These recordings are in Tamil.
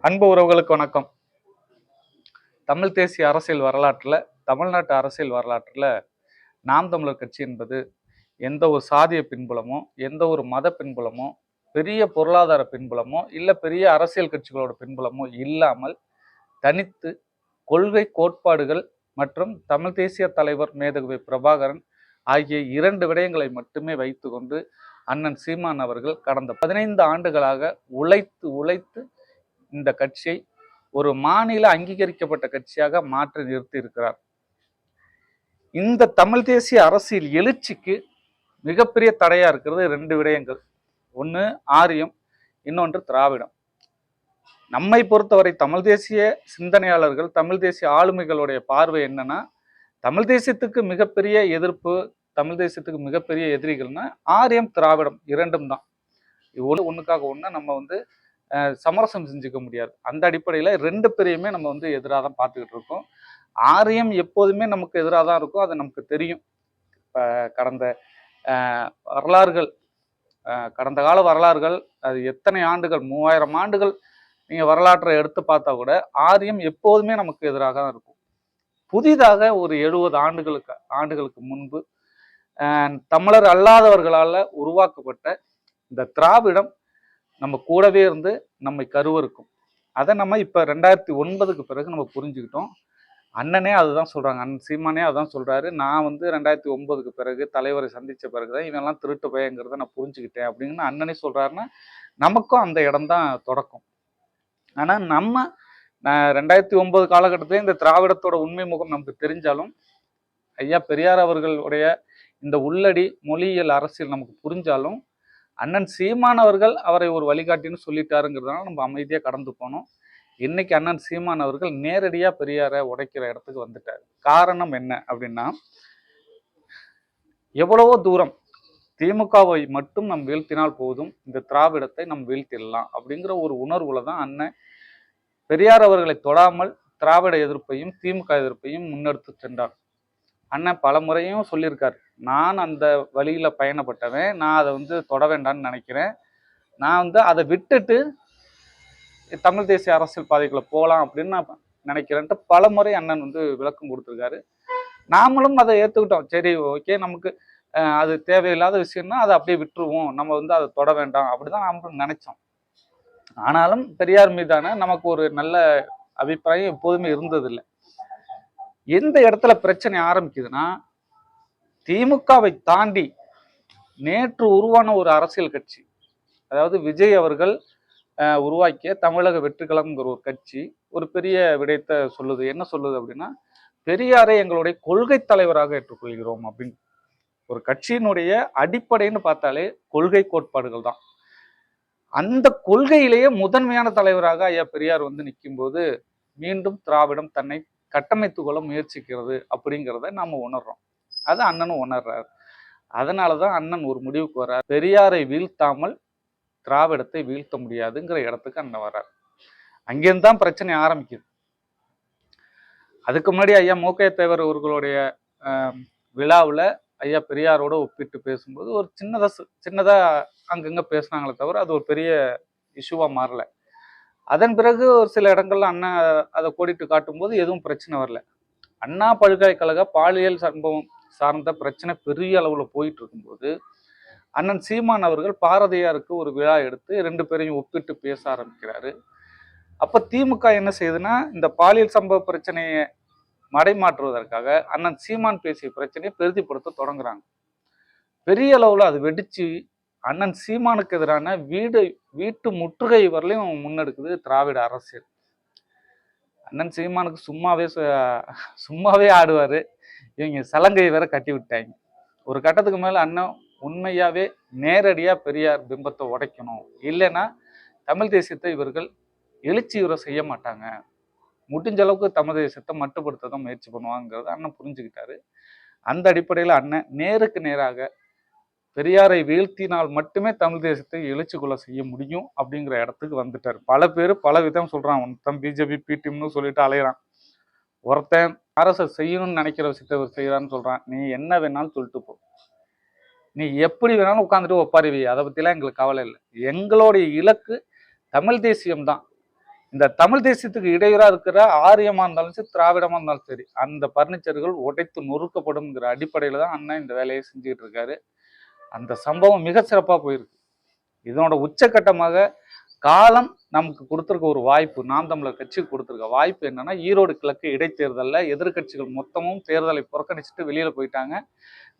அன்பு உறவுகளுக்கு வணக்கம். தமிழ் தேசிய அரசியல் வரலாற்றில், தமிழ்நாட்டு அரசியல் வரலாற்றில் நாம் தமிழர் கட்சி என்பது எந்த ஒரு சாதிய பின்புலமோ, எந்த ஒரு மத பின்புலமோ, பெரிய பொருளாதார பின்புலமோ, இல்லை பெரிய அரசியல் கட்சிகளோட பின்புலமோ இல்லாமல் தனித்து கொள்கை கோட்பாடுகள் மற்றும் தமிழ் தேசிய தலைவர் மேதகு பிரபாகரன் ஆகிய 2 விடயங்களை மட்டுமே வைத்துக்கொண்டு அண்ணன் சீமான் அவர்கள் கடந்த 15 ஆண்டுகளாக உழைத்து இந்த கட்சியை ஒரு மாநில அங்கீகரிக்கப்பட்ட கட்சியாக மாற்றி நிறுத்தி இருக்கிறார். இந்த தமிழ் தேசிய அரசியல் எழுச்சிக்கு மிகப்பெரிய தடையா இருக்கிறது 2 விடயங்கள். ஒன்று ஆரியம், இன்னொன்று திராவிடம். நம்மை பொறுத்தவரை தமிழ் தேசிய சிந்தனையாளர்கள், தமிழ் தேசிய ஆளுமைகளுடைய பார்வை என்னன்னா, தமிழ் தேசியத்துக்கு மிகப்பெரிய எதிர்ப்பு, தமிழ் தேசியத்துக்கு மிகப்பெரிய எதிரிகள்னா ஆரியம் திராவிடம் 2ம் தான். ஒண்ணுக்காக ஒன்று நம்ம சமரசம் செஞ்சுக்க முடியாது. அந்த அடிப்படையில் 2 பேரையுமே நம்ம எதிராக தான் பார்த்துக்கிட்டு இருக்கோம். ஆரியம் எப்போதுமே நமக்கு எதிராக தான் இருக்கும், அது நமக்கு தெரியும். இப்போ கடந்த வரலாறுகள், கடந்த கால வரலாறுகள், அது எத்தனை ஆண்டுகள், 3000 ஆண்டுகள் நீங்கள் வரலாற்றை எடுத்து பார்த்தா கூட ஆரியம் எப்போதுமே நமக்கு எதிராக தான் இருக்கும். புதிதாக ஒரு 70 ஆண்டுகளுக்கு முன்பு தமிழர் அல்லாதவர்களால் உருவாக்கப்பட்ட இந்த திராவிடம் நம்ம கூடவே இருந்து நம்மை கருவறுக்கும். அதை நம்ம இப்போ 2009க்கு பிறகு நம்ம புரிஞ்சுக்கிட்டோம். அண்ணனே அதுதான் சொல்கிறாங்க, அண்ணன் சீமானே அதுதான் சொல்கிறாரு. நான் 2009க்கு பிறகு தலைவரை சந்தித்த பிறகு தான் இவெல்லாம் திருட்டு பயங்கிறத நான் புரிஞ்சுக்கிட்டேன் அப்படின்னு அண்ணனே சொல்கிறாருன்னா நமக்கும் அந்த இடம்தான் தொடக்கம். ஆனால் நம்ம 2009 காலகட்டத்திலே இந்த திராவிடத்தோட உண்மை முகம் நமக்கு தெரிஞ்சாலும், ஐயா பெரியார் அவர்களுடைய இந்த உள்ளடி மொழியியல் அரசியல் நமக்கு புரிஞ்சாலும், அண்ணன் சீமான் அவர்கள் அவரை ஒரு வழிகாட்டின்னு சொல்லிட்டாருங்கிறதுனால நம்ம அமைதியாக கடந்து போனோம். இன்னைக்கு அண்ணன் சீமான் அவர்கள் நேரடியாக பெரியாரை உடைக்கிற இடத்துக்கு வந்துட்டார். காரணம் என்ன அப்படின்னா, எவ்வளவோ தூரம் திமுகவை மட்டும் நம் வீழ்த்தினால் போதும், இந்த திராவிடத்தை நம் வீழ்த்திடலாம் அப்படிங்கிற ஒரு உணர்வுல தான் அண்ணன் பெரியார் அவர்களை தொடாமல் திராவிட எதிர்ப்பையும் திமுக எதிர்ப்பையும் முன்னெடுத்து சென்றார். அண்ணன் பல முறையும் சொல்லியிருக்காரு, நான் அந்த வழியில பயணப்பட்டவன், நான் அதை தொட வேண்டாம்னு நினைக்கிறேன், நான் அதை விட்டுட்டு தமிழ் தேசிய அரசியல் பாதைக்குள்ள போகலாம் அப்படின்னு நான் நினைக்கிறேன்ட்டு பல முறை அண்ணன் விளக்கம் கொடுத்துருக்காரு. நாமளும் அதை ஏற்றுக்கிட்டோம். சரி, ஓகே, நமக்கு அது தேவையில்லாத விஷயம்னா அதை அப்படியே விட்டுருவோம், நம்ம அதை தொட வேண்டாம் அப்படிதான் நாமளும் நினைச்சோம். ஆனாலும் பெரியார் மீதான நமக்கு ஒரு நல்ல அபிப்பிராயம் எப்போதுமே இருந்ததில்லை. எந்த இடத்துல பிரச்சனை ஆரம்பிக்குதுன்னா, திமுகவை தாண்டி நேற்று உருவான ஒரு அரசியல் கட்சி, அதாவது விஜய் அவர்கள் உருவாக்கிய தமிழக வெற்றி கழகம்ங்கிற ஒரு கட்சி ஒரு பெரிய விடயத்தை சொல்லுது. என்ன சொல்லுது அப்படின்னா, பெரியாரை எங்களுடைய கொள்கை தலைவராக ஏற்றுக்கொள்கிறோம் அப்படின்னு. ஒரு கட்சியினுடைய அடிப்படைன்னு பார்த்தாலே கொள்கை கோட்பாடுகள் தான். அந்த கொள்கையிலேயே முதன்மையான தலைவராக ஐயா பெரியார் நிற்கும் போது மீண்டும் திராவிடம் தன்னை கட்டமைத்து கொள்ள முயற்சிக்கிறது அப்படிங்கிறத நாம உணர்றோம். அது அண்ணனும் உணர்றாரு. அதனாலதான் அண்ணன் ஒரு முடிவுக்கு வர்றார், பெரியாரை வீழ்த்தாமல் திராவிடத்தை வீழ்த்த முடியாதுங்கிற இடத்துக்கு அண்ணன் வர்றார். அங்கிருந்து தான் பிரச்சனை ஆரம்பிக்குது. அதுக்கு முன்னாடி ஐயா மூக்கைய தேவர் அவர்களுடைய விழாவில் ஐயா பெரியாரோட ஒப்பிட்டு பேசும்போது ஒரு சின்னதா அங்கங்க பேசினாங்களே தவிர அது ஒரு பெரிய இஷ்யூவா மாறல. அதன் பிறகு ஒரு சில இடங்கள்ல அண்ணா அதை கோடிட்டு காட்டும்போது எதுவும் பிரச்சனை வரல. அண்ணா பல்கலைக்கழக பாலியல் சம்பவம் சார்ந்த பிரச்சனை பெரிய அளவுல போயிட்டு இருக்கும்போது அண்ணன் சீமான் அவர்கள் பாரதியாருக்கு ஒரு விழா எடுத்து 2 பேரையும் ஒப்பிட்டு பேச ஆரம்பிக்கிறாரு. அப்ப திமுக என்ன செய்யுதுன்னா, இந்த பாலியல் சம்பவ பிரச்சனையை மடைமாற்றுவதற்காக அண்ணன் சீமான் பேசிய பிரச்சனையை பெரிதிப்படுத்த தொடங்குறாங்க. பெரிய அளவுல அது வெடிச்சு அண்ணன் சீமானுக்கு எதிரான வீட்டு முற்றுகை வரலையும் முன்னெடுக்குது திராவிட அரசியல். அண்ணன் சீமானுக்கு சும்மாவே ஆடுவாரு, இவங்க சலங்கை வேற கட்டி விட்டாங்க. ஒரு கட்டத்துக்கு மேல அண்ணன் உண்மையாவே நேரடியா பெரியார் பிம்பத்தை உடைக்கணும், இல்லைன்னா தமிழ் தேசியத்தை இவர்கள் எழுச்சியுற செய்ய மாட்டாங்க, முடிஞ்ச அளவுக்கு தமிழ் தேசியத்தை மட்டுப்படுத்த தான் முயற்சி பண்ணுவாங்கிறத அண்ணன் புரிஞ்சுக்கிட்டாரு. அந்த அடிப்படையில் அண்ணன் நேருக்கு நேராக பெரியாரை வீழ்த்தினால் மட்டுமே தமிழ் தேசத்தை எழுச்சி கொள்ள செய்ய முடியும் அப்படிங்கிற இடத்துக்கு வந்துட்டார். பல பேர் பல விதம் சொல்றான், ஒருத்தன் பிஜேபி பிடிஎம்னு சொல்லிட்டு அலையிறான், ஒருத்தன் அரசு செய்யணும்னு நினைக்கிற விஷயத்தை செய்யறான்னு சொல்றான். நீ என்ன வேணாலும் சொல்லிட்டு போ, நீ எப்படி வேணாலும் உட்காந்துட்டு ஒப்பாரிவி, அதை பத்திலாம் எங்களுக்கு கவலை இல்லை. எங்களுடைய இலக்கு தமிழ் தேசியம்தான். இந்த தமிழ் தேசியத்துக்கு இடையூறா இருக்கிற ஆரியமா இருந்தாலும் சரி, திராவிடமா இருந்தாலும் சரி, அந்த பர்னிச்சர்கள் உடைத்து நொறுக்கப்படும்ங்கிற அடிப்படையில தான் அண்ணன் இந்த வேலையை செஞ்சுக்கிட்டு இருக்காரு. அந்த சம்பவம் மிக சிறப்பா போயிருக்கு. இதனோட உச்சகட்டமாக காலம் நமக்கு கொடுத்துருக்க ஒரு வாய்ப்பு, நாம் தமிழர் கட்சிக்கு கொடுத்துருக்க வாய்ப்பு என்னன்னா, ஈரோடு கிழக்கு இடைத்தேர்தலில் எதிர்கட்சிகள் மொத்தமும் தேர்தலை புறக்கணிச்சுட்டு வெளியில போயிட்டாங்க.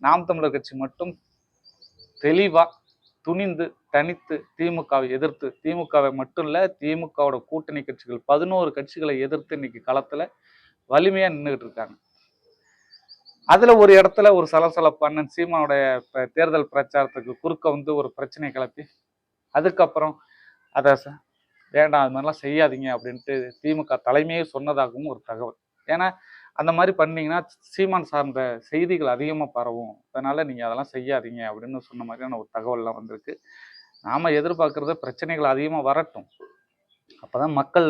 நாம் தமிழர் கட்சி மட்டும் தெளிவா துணிந்து தனித்து திமுகவை எதிர்த்து, திமுகவை மட்டும் இல்ல, திமுகவோட கூட்டணி கட்சிகள் 11 கட்சிகளை எதிர்த்து இன்னைக்கு களத்துல வலிமையா நின்றுகிட்டு இருக்காங்க. அதுல ஒரு இடத்துல ஒரு சலசலப்பு, அண்ணன் சீமானுடைய தேர்தல் பிரச்சாரத்துக்கு குறுக்க வந்து ஒரு பிரச்சனை கிளப்பி, அதுக்கப்புறம் அதை வேண்டாம் அது மாதிரிலாம் செய்யாதீங்க அப்படின்ட்டு திமுக தலைமையே சொன்னதாகவும் ஒரு தகவல். ஏன்னா அந்த மாதிரி பண்ணீங்கன்னா சீமான் சார்ந்த செய்திகள் அதிகமாக பரவும், அதனால நீங்கள் அதெல்லாம் செய்யாதீங்க அப்படின்னு சொன்ன மாதிரியான ஒரு தகவல்லாம் வந்திருக்கு. நாம் எதிர்பார்க்குறது பிரச்சனைகள் அதிகமாக வரட்டும், அப்போ தான் மக்கள்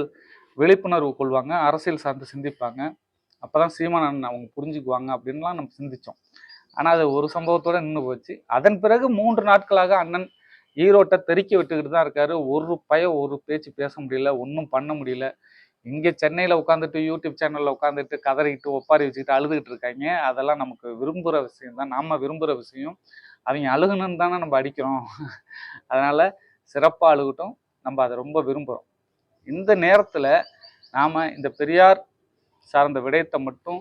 விழிப்புணர்வு கொள்வாங்க, அரசியல் சார்ந்து சிந்திப்பாங்க, அப்போ தான் சீமான் அவங்க புரிஞ்சுக்குவாங்க அப்படின்லாம் நம்ம சிந்தித்தோம். ஆனால் அது ஒரு சம்பவத்தோடு நின்று போச்சு. அதன் பிறகு 3 நாட்களாக அண்ணன் ஈரோட்டை தெறிக்க விட்டுக்கிட்டு தான் இருக்காரு. ஒரு பேச்சு பேச முடியல, ஒன்றும் பண்ண முடியல. இங்கே சென்னையில் உட்காந்துட்டு யூடியூப் சேனலில் உட்காந்துட்டு கதறிக்கிட்டு ஒப்பாரி வச்சுக்கிட்டு அழுதுகிட்டு இருக்காங்க. அதெல்லாம் நமக்கு விரும்புகிற விஷயம் தான், நாம் விரும்புகிற விஷயம். அவங்க அழுகணுன்னு தானே நம்ம அடிக்கிறோம். அதனால் சிறப்பாக அழுகட்டும், நம்ம அதை ரொம்ப விரும்புகிறோம். இந்த நேரத்தில் நாம் இந்த பெரியார் சார்ந்த விடயத்தை மட்டும்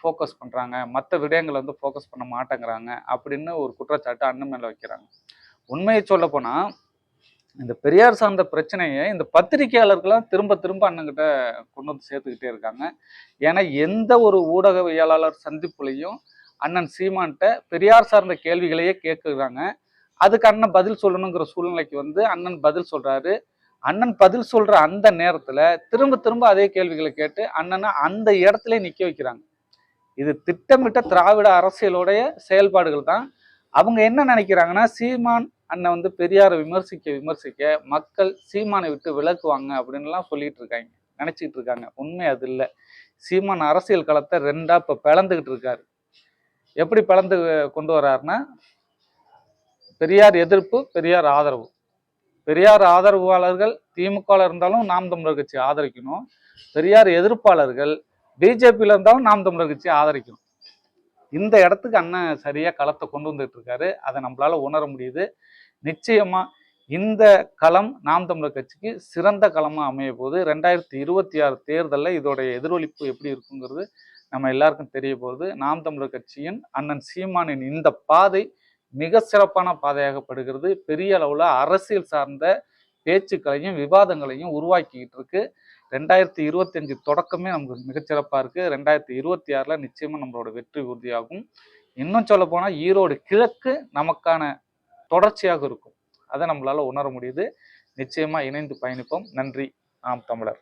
ஃபோக்கஸ் பண்ணுறாங்க, மற்ற விடயங்களை வந்து ஃபோக்கஸ் பண்ண மாட்டேங்கிறாங்க அப்படின்னு ஒரு குற்றச்சாட்டு அண்ணன் மேலே வைக்கிறாங்க. உண்மையை சொல்ல போனால் இந்த பெரியார் சார்ந்த பிரச்சனையை இந்த பத்திரிகையாளர்கள்லாம் திரும்ப திரும்ப அண்ணன்கிட்ட கொண்டு வந்து சேர்த்துக்கிட்டே இருக்காங்க. ஏன்னா எந்த ஒரு ஊடகவியலாளர் சந்திப்புலையும் அண்ணன் சீமான்கிட்ட பெரியார் சார்ந்த கேள்விகளையே கேட்குறாங்க. அதுக்கு அண்ணன் பதில் சொல்லணுங்கிற சூழ்நிலைக்கு வந்து அண்ணன் பதில் சொல்றாரு. அண்ணன் பதில் சொல்ற அந்த நேரத்துல திரும்ப திரும்ப அதே கேள்விகளை கேட்டு அண்ணனை அந்த இடத்துல நிக்க வைக்கிறாங்க. இது திட்டமிட்ட திராவிட அரசியலுடைய செயல்பாடுகள் தான். அவங்க என்ன நினைக்கிறாங்கன்னா, சீமான் அண்ணன் வந்து பெரியாரை விமர்சிக்க மக்கள் சீமானை விட்டு விலக்குவாங்க அப்படின்லாம் சொல்லிட்டு இருக்காங்க, நினைச்சிட்டு இருக்காங்க. உண்மை அது இல்லை. சீமான் அரசியல் களத்தை 2ஆ இப்போ பிளந்துக்கிட்டு இருக்காரு. எப்படி பிளந்து கொண்டு வர்றாருன்னா, பெரியார் எதிர்ப்பு, பெரியார் ஆதரவு. பெரியார் ஆதரவாளர்கள் திமுகவில் இருந்தாலும் நாம் தமிழர் கட்சி ஆதரிக்கணும், பெரியார் எதிர்ப்பாளர்கள் பிஜேபியில் இருந்தாலும் நாம் தமிழர் கட்சி ஆதரிக்கணும். இந்த இடத்துக்கு அண்ணன் சரியா களத்தை கொண்டு வந்துட்டு இருக்காரு. அதை நம்மளால உணர முடியுது. நிச்சயமா இந்த களம் நாம் தமிழர் கட்சிக்கு சிறந்த களமா அமைய போது 2026 தேர்தலில் இதோடைய எதிரொலிப்பு எப்படி இருக்குங்கிறது நம்ம எல்லாருக்கும் தெரிய போகுது. நாம் தமிழர் கட்சியின் அண்ணன் சீமானின் இந்த பாதை மிக சிறப்பான பாதையாகப்படுகிறது. பெரிய அளவுல அரசியல் சார்ந்த பேச்சுக்களையும் விவாதங்களையும் உருவாக்கிக்கிட்டு இருக்கு. 2025 தொடக்கமே நமக்கு மிகச்சிறப்பாக இருக்குது. 2026 நிச்சயமாக நம்மளோட வெற்றி உறுதியாகும். இன்னும் சொல்ல போனால் ஈரோடு கிழக்கு நமக்கான தொடர்ச்சியாக இருக்கும். அதை நம்மளால உணர முடியுது. நிச்சயமாக இணைந்து பயணிப்போம். நன்றி. நாம் தமிழர்.